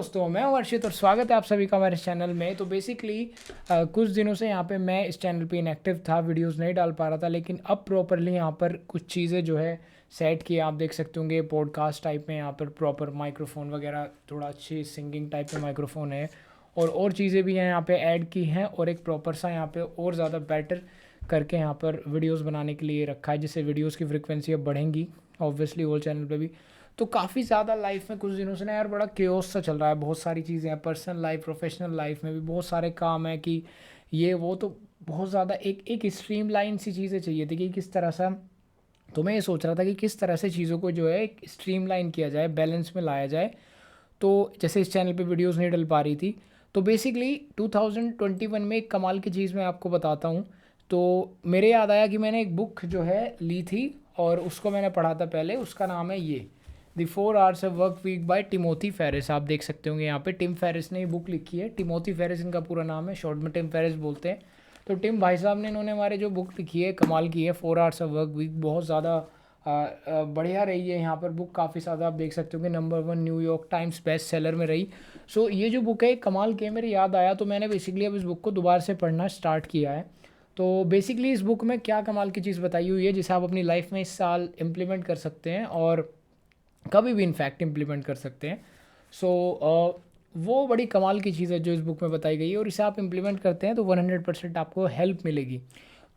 दोस्तों, मैं हूं अर्शित और स्वागत है आप सभी का हमारे चैनल में। तो बेसिकली कुछ दिनों से यहाँ पे मैं इस चैनल पे इनएक्टिव था, वीडियोस नहीं डाल पा रहा था, लेकिन अब प्रॉपरली यहाँ पर कुछ चीज़ें जो है सेट किए। आप देख सकते होंगे पॉडकास्ट टाइप में यहाँ पर प्रॉपर माइक्रोफोन वगैरह, थोड़ा अच्छी सिंगिंग टाइप में माइक्रोफोन है और चीज़ें भी हैं यहाँ पे ऐड की हैं, और एक प्रॉपर सा यहाँ पे और ज़्यादा बेटर करके यहाँ पर वीडियोस बनाने के लिए रखा है, जिससे वीडियोस की फ्रिक्वेंसी अब बढ़ेंगी ऑब्वियसली होल चैनल पे भी। तो काफ़ी ज़्यादा लाइफ में कुछ दिनों से ना यार बड़ा केओस सा चल रहा है, बहुत सारी चीज़ें हैं, पर्सनल लाइफ प्रोफेशनल लाइफ में भी बहुत सारे काम है कि ये वो, तो बहुत ज़्यादा एक एक स्ट्रीम लाइन सी चीज़ें चाहिए थी कि किस तरह से। तो मैं ये सोच रहा था कि किस तरह से चीज़ों को जो है एक स्ट्रीम लाइन किया जाए, बैलेंस में लाया जाए। तो जैसे इस चैनल पे वीडियोस नहीं डल पा रही थी, तो बेसिकली 2021 में एक कमाल की चीज़ मैं आपको बताता हूँ। तो मेरे याद आया कि मैंने एक बुक जो है ली थी और उसको मैंने पढ़ा था पहले। उसका नाम है ये the 4 Hours of work week by Timothy Ferriss. आप देख सकते होंगे यहाँ पे टिम फेरिस ने ये बुक लिखी है। टिमोथी फेरिस इनका पूरा नाम है, शॉर्ट में टिम फेरिस बोलते हैं। तो टिम भाई साहब ने, इन्होंने हमारे जो बुक लिखी है कमाल की है, 4 Hours ऑफ वर्क वीक, बहुत ज़्यादा बढ़िया रही है। यहाँ पर बुक काफ़ी ज़्यादा आप देख सकते हो कि number 1 New York times best seller में रही। सो ये जो बुक है कमाल की है, मेरे याद आया तो मैंने बेसिकली अब इस बुक को दोबारा से पढ़ना स्टार्ट किया है। तो बेसिकली इस बुक में क्या कमाल की चीज़ बताई हुई है जिसे आप अपनी लाइफ में इस साल इम्प्लीमेंट कर सकते हैं और कभी भी इनफैक्ट इम्प्लीमेंट कर सकते हैं। सो वो बड़ी कमाल की चीज़ है जो इस बुक में बताई गई है, और इसे आप इम्प्लीमेंट करते हैं तो 100% आपको हेल्प मिलेगी।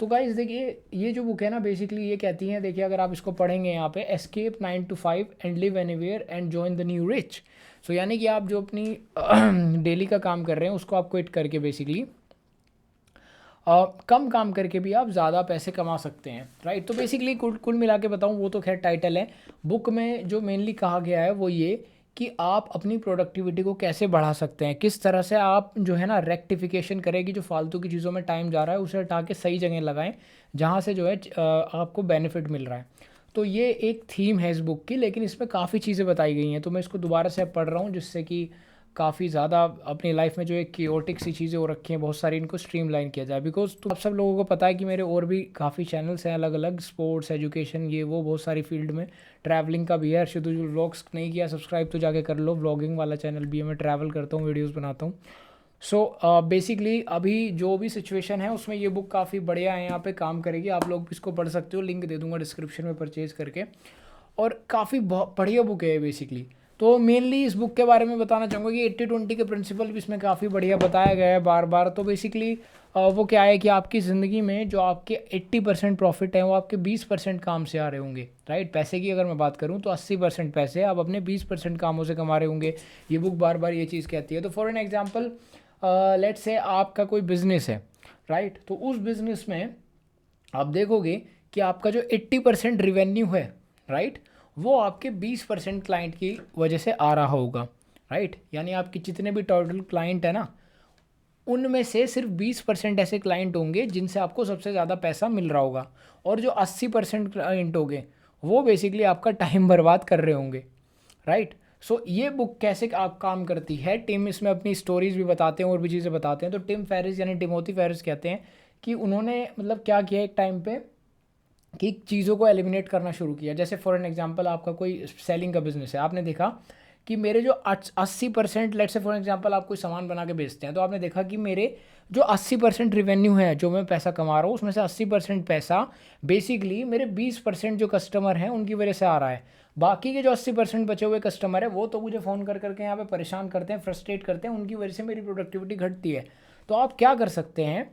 तो गाइस देखिए, ये जो बुक है ना बेसिकली ये कहती है, देखिए अगर आप इसको पढ़ेंगे यहाँ पे, escape 9 to 5 and live anywhere and join the new rich. So यानी कि आप जो अपनी डेली का काम कर रहे हैं उसको आप क्विट करके बेसिकली कम काम करके भी आप ज़्यादा पैसे कमा सकते हैं, राइट। तो बेसिकली कुल कुल मिला के बताऊँ, वो तो खैर टाइटल है। बुक में जो मेनली कहा गया है वो ये कि आप अपनी प्रोडक्टिविटी को कैसे बढ़ा सकते हैं, किस तरह से आप जो है ना रेक्टिफिकेशन करें कि जो फालतू की चीज़ों में टाइम जा रहा है उसे हटा के सही जगह लगाएं जहाँ से जो है आपको बेनिफिट मिल रहा है। तो ये एक थीम है इस बुक की, लेकिन इसमें काफ़ी चीज़ें बताई गई हैं, तो मैं इसको दोबारा से अब पढ़ रहा हूँ, जिससे कि काफ़ी ज़्यादा अपनी लाइफ में जो एक क्योटिक सी चीज़ें हो रखी हैं बहुत सारी, इनको स्ट्रीमलाइन किया जाए। बिकॉज तो आप सब लोगों को पता है कि मेरे और भी काफ़ी चैनल्स हैं अलग अलग, स्पोर्ट्स, एजुकेशन, ये वो बहुत सारी फील्ड में, ट्रैवलिंग का भी है। अर्षित जो व्लॉग्स नहीं किया सब्सक्राइब तो जाके कर लो, व्लॉगिंग वाला चैनल भी है, मैं ट्रैवल करता हूँ, वीडियोज़ बनाता हूँ। सो बेसिकली अभी जो भी सिचुएशन है उसमें ये बुक काफ़ी बढ़िया है, यहाँ पे काम करेगी। आप लोग इसको पढ़ सकते हो, लिंक दे दूंगा डिस्क्रिप्शन में परचेज़ करके, और काफ़ी बढ़िया बुक है बेसिकली। तो मेनली इस बुक के बारे में बताना चाहूँगा कि 80-20 के प्रिंसिपल भी इसमें काफ़ी बढ़िया बताया गया है बार बार। तो बेसिकली वो क्या है कि आपकी ज़िंदगी में जो आपके 80% प्रॉफिट है वो आपके 20% काम से आ रहे होंगे, राइट। पैसे की अगर मैं बात करूँ तो 80% पैसे आप अपने 20% कामों से कमा रहे होंगे। ये बुक बार बार ये चीज़ कहती है। तो for an example let's say आपका कोई बिज़नेस है, राइट। तो उस बिज़नेस में आप देखोगे कि आपका जो 80% रिवेन्यू है, राइट, वो आपके 20% क्लाइंट की वजह से आ रहा होगा, राइट। यानी आपके जितने भी टोटल क्लाइंट है ना, उनमें से सिर्फ 20% ऐसे क्लाइंट होंगे जिनसे आपको सबसे ज़्यादा पैसा मिल रहा होगा, और जो 80% क्लाइंट होंगे वो बेसिकली आपका टाइम बर्बाद कर रहे होंगे, राइट। सो ये बुक कैसे आप काम करती है, टिम इसमें अपनी स्टोरीज भी बताते हैं और भी चीज़ें बताते हैं। तो टिम फेरिस यानी टिमोथी फेरिस कहते हैं कि उन्होंने मतलब क्या किया एक टाइम पे कि चीज़ों को एलिमिनेट करना शुरू किया। जैसे फॉर एन एग्जांपल आपका कोई सेलिंग का बिजनेस है, आपने देखा कि मेरे जो 80% लेट से फॉर एग्जांपल आप कोई सामान बना के बेचते हैं, तो आपने देखा कि मेरे जो 80% रिवेन्यू है जो मैं पैसा कमा रहा हूँ उसमें से 80% पैसा बेसिकली मेरे 20% जो कस्टमर हैं उनकी वजह से आ रहा है। बाकी के जो 80% बचे हुए कस्टमर है वो तो मुझे फ़ोन कर करके यहाँ पे परेशान करते हैं, फ्रस्ट्रेट करते हैं, उनकी वजह से मेरी प्रोडक्टिविटी घटती है। तो आप क्या कर सकते हैं,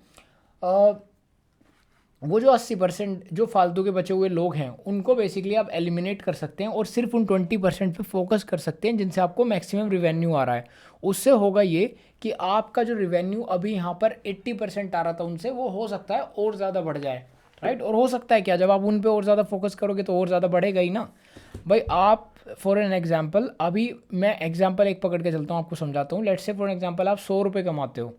वो जो 80% जो फालतू के बचे हुए लोग हैं उनको बेसिकली आप एलिमिनेट कर सकते हैं और सिर्फ उन 20% पे फोकस कर सकते हैं जिनसे आपको मैक्सिमम रिवेन्यू आ रहा है। उससे होगा ये कि आपका जो रिवेन्यू अभी यहाँ पर 80% आ रहा था उनसे, वो हो सकता है और ज़्यादा बढ़ जाए, राइट। और हो सकता है क्या, जब आप उन पे और ज़्यादा फोकस करोगे तो और ज़्यादा बढ़ेगा ही ना भाई। आप फॉर एन एग्जाम्पल, अभी मैं एग्जाम्पल एक पकड़ के चलता हूँ, आपको समझाता हूँ। लेट्स से फॉर एग्जाम्पल आप 100 रुपये कमाते हो,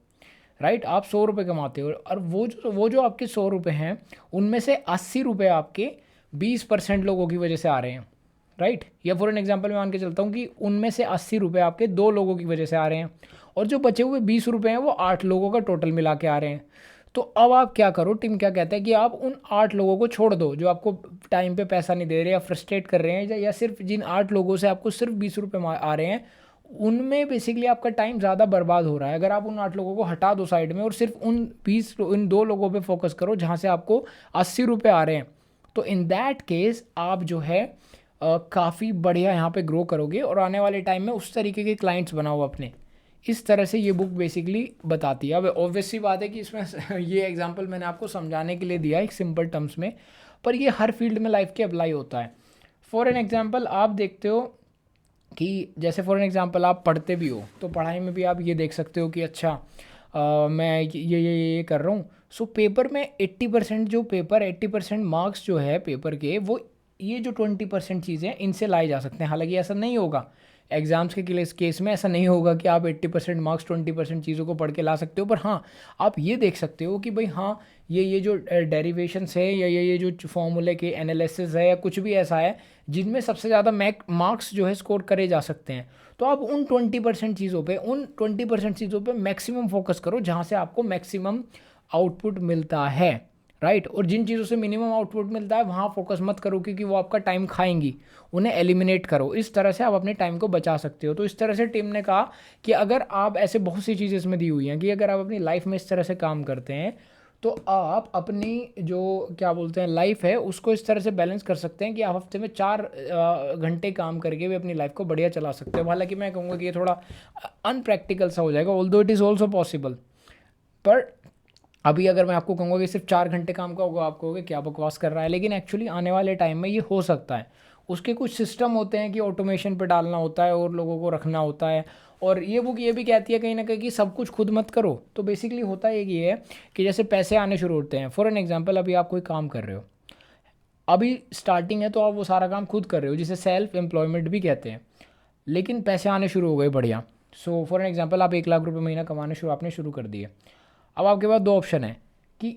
राइट। आप 100 रुपये कमाते हो, और वो जो आपके 100 रुपये हैं उनमें से 80 रुपये आपके 20% लोगों की वजह से आ रहे हैं, राइट। या फॉर एन एग्जांपल मैं मान के चलता हूँ कि उनमें से 80 रुपये आपके 2 लोगों की वजह से आ रहे हैं, और जो बचे हुए 20 रुपये हैं वो 8 लोगों का टोटल मिला के आ रहे हैं। तो अब आप क्या करो, टीम क्या कहता है कि आप उन 8 लोगों को छोड़ दो जो आपको टाइम पे पैसा नहीं दे रहे या फ्रस्ट्रेट कर रहे हैं, या सिर्फ जिन 8 लोगों से आपको सिर्फ 20 रुपये आ रहे हैं उनमें बेसिकली आपका टाइम ज़्यादा बर्बाद हो रहा है। अगर आप उन 8 लोगों को हटा दो साइड में और सिर्फ उन 2 लोगों पे फोकस करो जहाँ से आपको 80 रुपये आ रहे हैं, तो इन दैट केस आप जो है काफ़ी बढ़िया यहाँ पे ग्रो करोगे और आने वाले टाइम में उस तरीके के क्लाइंट्स बनाओ अपने। इस तरह से ये बुक बेसिकली बताती है। अब ऑब्वियस सी बात है कि इसमें ये एग्जांपल मैंने आपको समझाने के लिए दिया है एक सिंपल टर्म्स में, पर ये हर फील्ड में लाइफ के अप्लाई होता है। फॉर एन एग्जांपल आप देखते हो कि जैसे फॉर एन एग्जांपल आप पढ़ते भी हो, तो पढ़ाई में भी आप ये देख सकते हो कि अच्छा मैं ये कर रहा हूँ। सो पेपर में 80% जो पेपर 80% मार्क्स जो है पेपर के, वो ये जो 20% चीज़ें इनसे लाए जा सकते हैं। हालांकि ऐसा नहीं होगा एग्ज़ाम्स के केस में, ऐसा नहीं होगा कि आप 80% मार्क्स 20% चीज़ों को पढ़ के ला सकते हो। पर हाँ, आप ये देख सकते हो कि भाई हाँ, ये जो डेरिवेशंस है या ये जो फॉर्मूले के एनालिसिस है या कुछ भी ऐसा है जिनमें सबसे ज़्यादा मार्क्स जो है स्कोर करे जा सकते हैं, तो आप उन 20% चीज़ों पे मैक्सिमम फोकस करो जहाँ से आपको मैक्सिमम आउटपुट मिलता है, राइट। और जिन चीज़ों से मिनिमम आउटपुट मिलता है वहाँ फोकस मत करो, क्योंकि वो आपका टाइम खाएंगी, उन्हें एलिमिनेट करो। इस तरह से आप अपने टाइम को बचा सकते हो। तो इस तरह से टीम ने कहा कि अगर आप ऐसे बहुत सी चीज़ें इसमें दी हुई हैं कि अगर आप अपनी लाइफ में इस तरह से काम करते हैं तो आप अपनी जो क्या बोलते हैं लाइफ है उसको इस तरह से बैलेंस कर सकते हैं कि आप हफ्ते में 4 घंटे काम करके भी अपनी लाइफ को बढ़िया चला सकते हो। हालांकि मैं कहूँगा कि ये थोड़ा अनप्रैक्टिकल सा हो जाएगा, although it is also possible. पर अभी अगर मैं आपको कहूँगा कि सिर्फ 4 घंटे काम का होगा, आप कहोगे क्या बकवास कर रहा है, लेकिन एक्चुअली आने वाले टाइम में ये हो सकता है। उसके कुछ सिस्टम होते हैं कि ऑटोमेशन पे डालना होता है और लोगों को रखना होता है। और ये बुक ये भी कहती है कहीं ना कहीं कि सब कुछ खुद मत करो। तो बेसिकली होता एक ये है कि जैसे पैसे आने शुरू होते हैं। फॉर एन एग्जांपल, अभी आप कोई काम कर रहे हो, अभी स्टार्टिंग है तो आप वो सारा काम खुद कर रहे हो, जिसे सेल्फ एम्प्लॉयमेंट भी कहते हैं, लेकिन पैसे आने शुरू हो गए बढ़िया। सो फॉर एन एग्जांपल, आप 1 लाख रुपये महीना कमाने आपने शुरू कर दिए। अब आपके पास 2 ऑप्शन है कि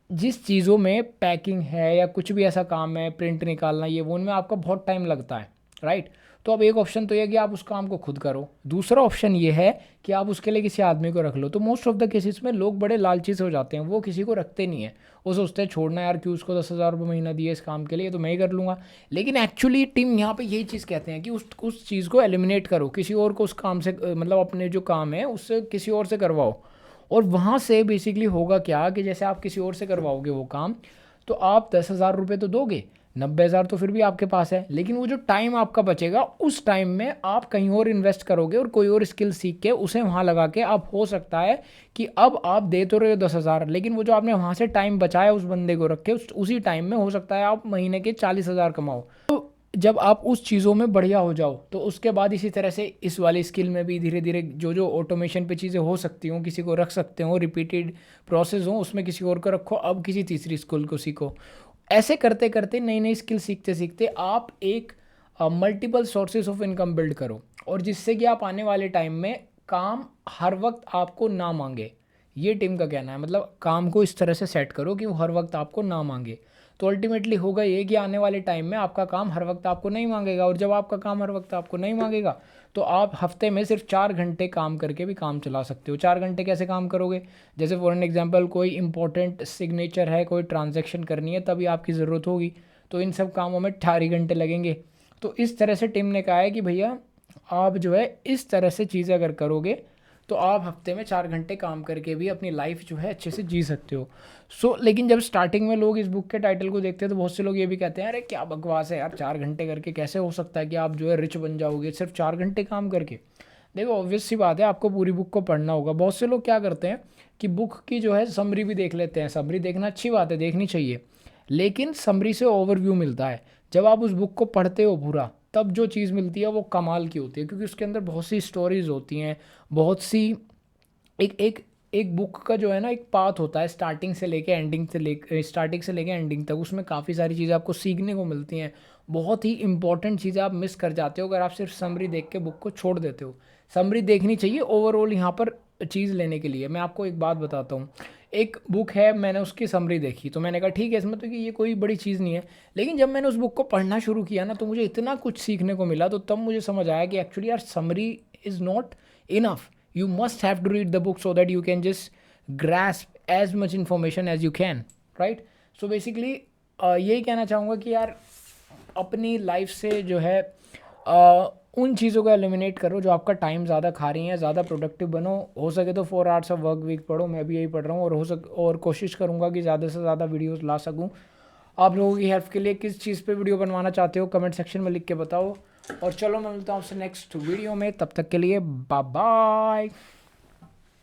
जिस चीज़ों में पैकिंग है या कुछ भी ऐसा काम है, प्रिंट निकालना ये वो, उनमें आपका बहुत टाइम लगता है, राइट। तो अब एक ऑप्शन तो ये कि आप उस काम को खुद करो। दूसरा ऑप्शन ये है कि आप उसके लिए किसी आदमी को रख लो। तो मोस्ट ऑफ द केसेस में लोग बड़े लालची से हो जाते हैं, वो किसी को रखते नहीं है। वो सोचते हैं छोड़ना यार, क्यों उसको 10,000 रुपये महीना दिए इस काम के लिए, तो मैं ही कर लूँगा। लेकिन एक्चुअली टीम यहाँ पे यही चीज़ कहते हैं कि उस चीज़ को एलिमिनेट करो, किसी और को उस काम से मतलब अपने जो काम है उससे किसी और से करवाओ। और वहाँ से बेसिकली होगा क्या कि जैसे आप किसी और से करवाओगे वो काम, तो आप 10,000 रुपये तो दोगे, 90,000 तो फिर भी आपके पास है, लेकिन वो जो टाइम आपका बचेगा उस टाइम में आप कहीं और इन्वेस्ट करोगे और कोई और स्किल सीख के उसे वहाँ लगा के आप, हो सकता है कि अब आप दे तो रहे हो 10,000, लेकिन वो जो आपने वहाँ से टाइम बचाया उस बंदे को रख के उसी टाइम में हो सकता है आप महीने के 40,000 कमाओ। तो जब आप उस चीज़ों में बढ़िया हो जाओ तो उसके बाद इसी तरह से इस वाली स्किल में भी धीरे धीरे जो जो ऑटोमेशन पे चीज़ें हो सकती हों, किसी को रख सकते हो, रिपीटेड प्रोसेस हो उसमें किसी और को रखो, अब किसी तीसरी स्किल को सीखो। ऐसे करते करते नई नई स्किल सीखते सीखते आप एक multiple sources of income build करो, और जिससे कि आप आने वाले टाइम में काम हर वक्त आपको ना मांगे। ये टीम का कहना है, मतलब काम को इस तरह से सेट करो कि वो हर वक्त आपको ना मांगे। तो अल्टीमेटली होगा ये कि आने वाले टाइम में आपका काम हर वक्त आपको नहीं मांगेगा, और जब आपका काम हर वक्त आपको नहीं मांगेगा तो आप हफ्ते में सिर्फ 4 घंटे काम करके भी काम चला सकते हो। 4 घंटे कैसे काम करोगे? जैसे फॉर एन एग्जांपल कोई इंपॉर्टेंट सिग्नेचर है, कोई ट्रांजैक्शन करनी है, तभी आपकी ज़रूरत होगी, तो इन सब कामों में 4 घंटे लगेंगे। तो इस तरह से टीम ने कहा है कि भैया आप जो है इस तरह से चीज़ें अगर करोगे तो आप हफ्ते में 4 घंटे काम करके भी अपनी लाइफ जो है अच्छे से जी सकते हो। लेकिन जब स्टार्टिंग में लोग इस बुक के टाइटल को देखते हैं तो बहुत से लोग ये भी कहते हैं अरे क्या बकवास है यार, 4 घंटे करके कैसे हो सकता है कि आप जो है रिच बन जाओगे सिर्फ 4 घंटे काम करके। देखो ऑब्वियस सी बात है, आपको पूरी बुक को पढ़ना होगा। बहुत से लोग क्या करते हैं कि बुक की जो है समरी भी देख लेते हैं। समरी देखना अच्छी बात है, देखनी चाहिए, लेकिन समरी से ओवरव्यू मिलता है। जब आप उस बुक को पढ़ते हो पूरा, तब जो चीज़ मिलती है वो कमाल की होती है, क्योंकि उसके अंदर बहुत सी स्टोरीज होती हैं, बहुत सी एक एक एक बुक का जो है ना एक पाथ होता है, स्टार्टिंग से लेके एंडिंग तक उसमें काफ़ी सारी चीज़ें आपको सीखने को मिलती हैं। बहुत ही इंपॉर्टेंट चीज़ें आप मिस कर जाते हो अगर आप सिर्फ समरी देख के बुक को छोड़ देते हो। समरी देखनी चाहिए ओवरऑल यहाँ पर चीज़ लेने के लिए। मैं आपको एक बात बताता हूँ, एक बुक है, मैंने उसकी समरी देखी तो मैंने कहा ठीक है इसमें तो कि ये कोई बड़ी चीज़ नहीं है, लेकिन जब मैंने उस बुक को पढ़ना शुरू किया ना तो मुझे इतना कुछ सीखने को मिला। तो तब मुझे समझ आया कि एक्चुअली यार summary is not enough, you must have to read the book so that you can just grasp as much information as you can, right? So basically यही कहना चाहूँगा कि यार अपनी लाइफ से जो है उन चीज़ों को एलिमिनेट करो जो आपका टाइम ज़्यादा खा रही हैं, ज़्यादा प्रोडक्टिव बनो। हो सके तो 4 आवर्स ऑफ वर्क वीक पढ़ो, मैं भी यही पढ़ रहा हूँ, और कोशिश करूँगा कि ज़्यादा से ज़्यादा वीडियोस ला सकूँ। आप लोगों की हेल्प के लिए किस चीज़ पे वीडियो बनवाना चाहते हो कमेंट सेक्शन में लिख के बताओ। और चलो मैं मिलता हूँ आपसे नेक्स्ट वीडियो में, तब तक के लिए बाय बाय।